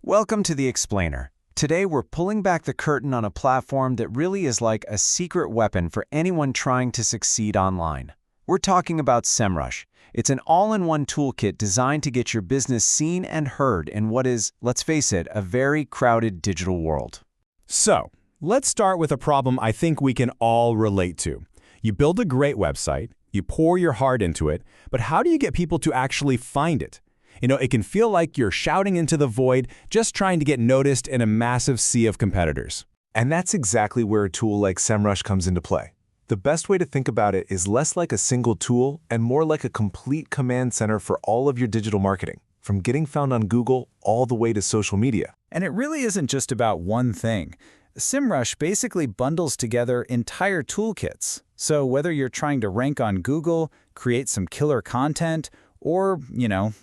Welcome to The Explainer. Today we're pulling back the curtain on a platform that really is like a secret weapon for anyone trying to succeed online. We're talking about Semrush. It's an all-in-one toolkit designed to get your business seen and heard in what is, let's face it, a very crowded digital world. So, let's start with a problem I think we can all relate to. You build a great website, you pour your heart into it, but how do you get people to actually find it? It can feel like you're shouting into the void, just trying to get noticed in a massive sea of competitors. And that's exactly where a tool like Semrush comes into play. The best way to think about it is less like a single tool and more like a complete command center for all of your digital marketing, from getting found on Google all the way to social media. And it really isn't just about one thing. Semrush basically bundles together entire toolkits. So whether you're trying to rank on Google, create some killer content, or,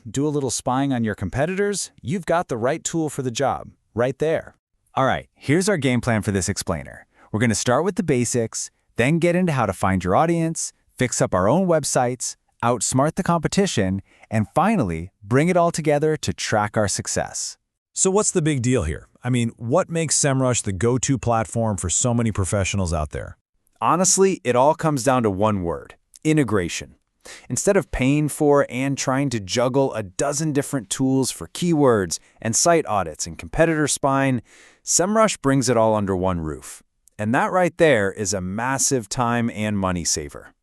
do a little spying on your competitors, you've got the right tool for the job, right there. All right, here's our game plan for this explainer. We're going to start with the basics, then get into how to find your audience, fix up our own websites, outsmart the competition, and finally, bring it all together to track our success. So what's the big deal here? What makes Semrush the go-to platform for so many professionals out there? Honestly, it all comes down to one word: integration. Instead of paying for and trying to juggle a dozen different tools for keywords and site audits and competitor spying, Semrush brings it all under one roof. And that right there is a massive time and money saver.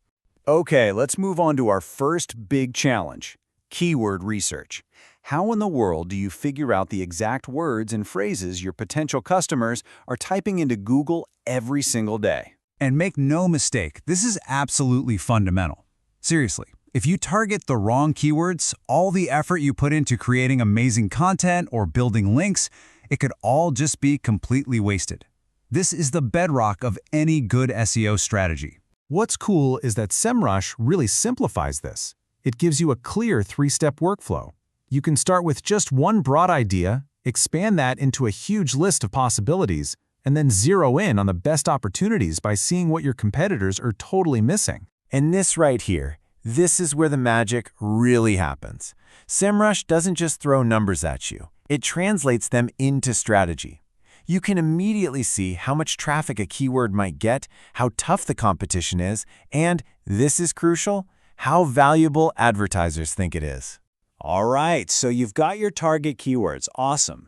Okay, let's move on to our first big challenge: keyword research. How in the world do you figure out the exact words and phrases your potential customers are typing into Google every single day? And make no mistake, this is absolutely fundamental. Seriously, if you target the wrong keywords, all the effort you put into creating amazing content or building links, it could all just be completely wasted. This is the bedrock of any good SEO strategy. What's cool is that Semrush really simplifies this. It gives you a clear three-step workflow. You can start with just one broad idea, expand that into a huge list of possibilities, and then zero in on the best opportunities by seeing what your competitors are totally missing. And this right here, this is where the magic really happens. Semrush doesn't just throw numbers at you. It translates them into strategy. You can immediately see how much traffic a keyword might get, how tough the competition is, and, this is crucial, how valuable advertisers think it is. All right, so you've got your target keywords. Awesome.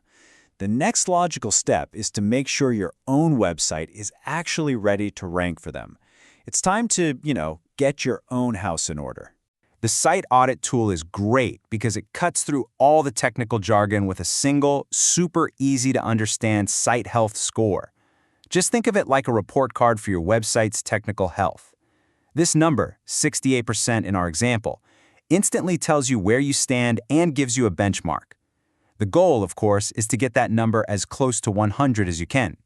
The next logical step is to make sure your own website is actually ready to rank for them. It's time to, get your own house in order. The site audit tool is great because it cuts through all the technical jargon with a single, super easy to understand site health score. Just think of it like a report card for your website's technical health. This number, 68% in our example, instantly tells you where you stand and gives you a benchmark. The goal, of course, is to get that number as close to 100 as you can.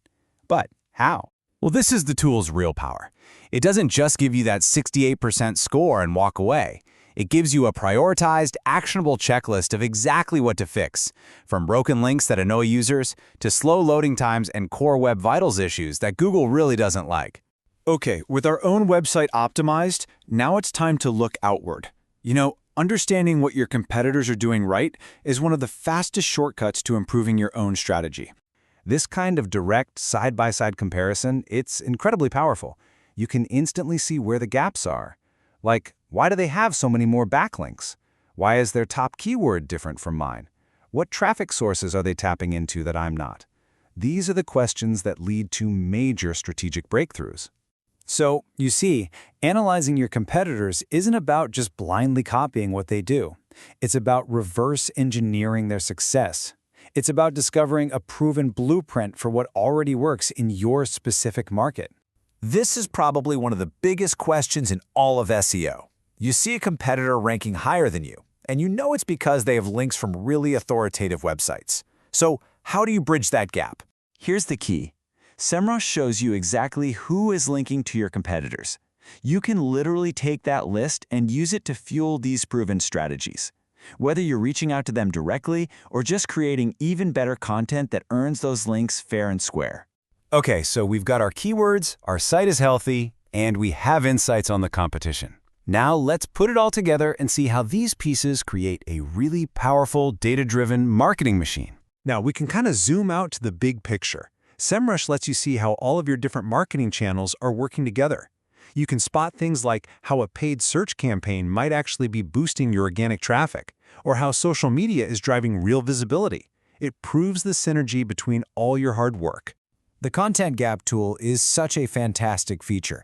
But how? Well, this is the tool's real power. It doesn't just give you that 68% score and walk away. It gives you a prioritized, actionable checklist of exactly what to fix, from broken links that annoy users to slow loading times and core web vitals issues that Google really doesn't like. Okay, with our own website optimized, now it's time to look outward. Understanding what your competitors are doing right is one of the fastest shortcuts to improving your own strategy. This kind of direct side-by-side comparison, it's incredibly powerful. You can instantly see where the gaps are. Like, why do they have so many more backlinks? Why is their top keyword different from mine? What traffic sources are they tapping into that I'm not? These are the questions that lead to major strategic breakthroughs. So, you see, analyzing your competitors isn't about just blindly copying what they do. It's about reverse engineering their success. It's about discovering a proven blueprint for what already works in your specific market. This is probably one of the biggest questions in all of SEO. You see a competitor ranking higher than you, and you know it's because they have links from really authoritative websites. So, how do you bridge that gap? Here's the key. Semrush shows you exactly who is linking to your competitors. You can literally take that list and use it to fuel these proven strategies. Whether you're reaching out to them directly or just creating even better content that earns those links fair and square. Okay, so we've got our keywords, our site is healthy, and we have insights on the competition. Now let's put it all together and see how these pieces create a really powerful, data-driven marketing machine. Now, we can kind of zoom out to the big picture. Semrush lets you see how all of your different marketing channels are working together. You can spot things like how a paid search campaign might actually be boosting your organic traffic, or how social media is driving real visibility. It proves the synergy between all your hard work. The Content Gap tool is such a fantastic feature.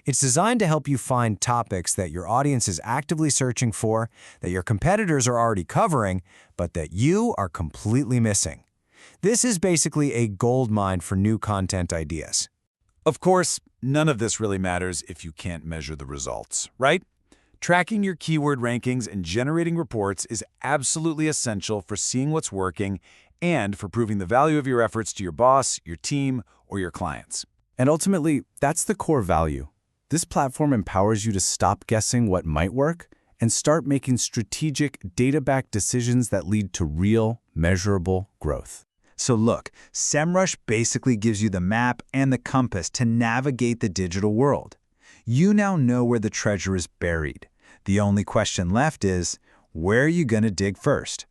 It's designed to help you find topics that your audience is actively searching for, that your competitors are already covering, but that you are completely missing. This is basically a goldmine for new content ideas. Of course, none of this really matters if you can't measure the results, right? Tracking your keyword rankings and generating reports is absolutely essential for seeing what's working and for proving the value of your efforts to your boss, your team, or your clients. And ultimately, that's the core value. This platform empowers you to stop guessing what might work and start making strategic, data-backed decisions that lead to real, measurable growth. So look, Semrush basically gives you the map and the compass to navigate the digital world. You now know where the treasure is buried. The only question left is, where are you going to dig first?